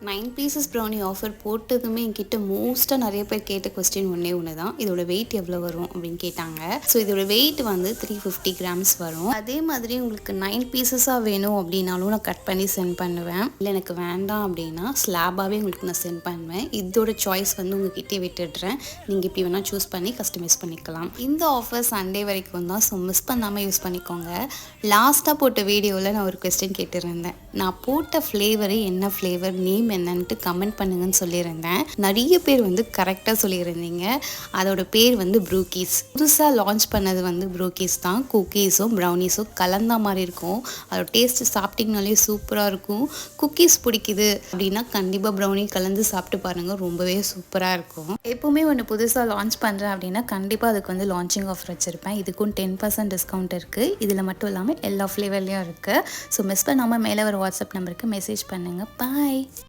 9 pieces brownie offer போட்டதுமே என்கிட்ட மோஸ்ட்டாக நிறைய பேர் கேட்ட கொஸ்டின் ஒன்று தான், இதோட வெயிட் எவ்வளோ வரும் அப்படின்னு கேட்டாங்க. ஸோ இதோட வெயிட் வந்து 350 கிராம்ஸ் வரும். அதே மாதிரி உங்களுக்கு 9 பீசஸாக வேணும் அப்படின்னாலும் நான் கட் பண்ணி சென்ட் பண்ணுவேன். இல்லை எனக்கு வேண்டாம் அப்படின்னா ஸ்லாபாகவே உங்களுக்கு நான் சென்ட் பண்ணுவேன். இதோட சாய்ஸ் வந்து உங்ககிட்டே விட்டுடுறேன். நீங்கள் இப்படி வேணால் சூஸ் பண்ணி கஸ்டமைஸ் பண்ணிக்கலாம். இந்த ஆஃபர் சண்டே வரைக்கும் தான், ஸோ மிஸ் பண்ணாமல் யூஸ் பண்ணிக்கோங்க. லாஸ்ட்டாக போட்ட வீடியோவில் நான் ஒரு கொஸ்டின் கேட்டிருந்தேன். நான் போட்ட ஃப்ளேவரு என்ன ஃப்ளேவர், நேம் என்னன்ட்டு கமெண்ட் பண்ணுங்கன்னு சொல்லியிருந்தேன். நிறைய பேர் வந்து கரெக்டாக சொல்லியிருந்தீங்க. அதோட பேர் வந்து ப்ரூக்கீஸ். புதுசாக லான்ச் பண்ணது வந்து ப்ரூக்கீஸ் தான். குக்கீஸும் ப்ரௌனீஸும் கலந்த மாதிரி இருக்கும். அதோட டேஸ்ட்டு சாப்பிட்டிங்கனாலே சூப்பராக இருக்கும். குக்கீஸ் பிடிக்குது அப்படின்னா கண்டிப்பாக ப்ரௌனி கலந்து சாப்பிட்டு பாருங்கள், ரொம்பவே சூப்பராக இருக்கும். எப்போவுமே ஒன்று புதுசாக லான்ச் பண்ணுறேன் அப்படின்னா கண்டிப்பாக அதுக்கு வந்து லான்ச்சிங் ஆஃபர் வச்சுருப்பேன். இதுக்கும் 10% டிஸ்கவுண்ட் இருக்குது. இதில் மட்டும் இல்லாமல் எல்லா ஃப்ளேவர்லேயும் இருக்குது. ஸோ மிஸ் பண்ணாமல் மேலே வர வாட்ஸ்அப் நம்பருக்கு மெசேஜ் பண்ணுங்கள். பாய்.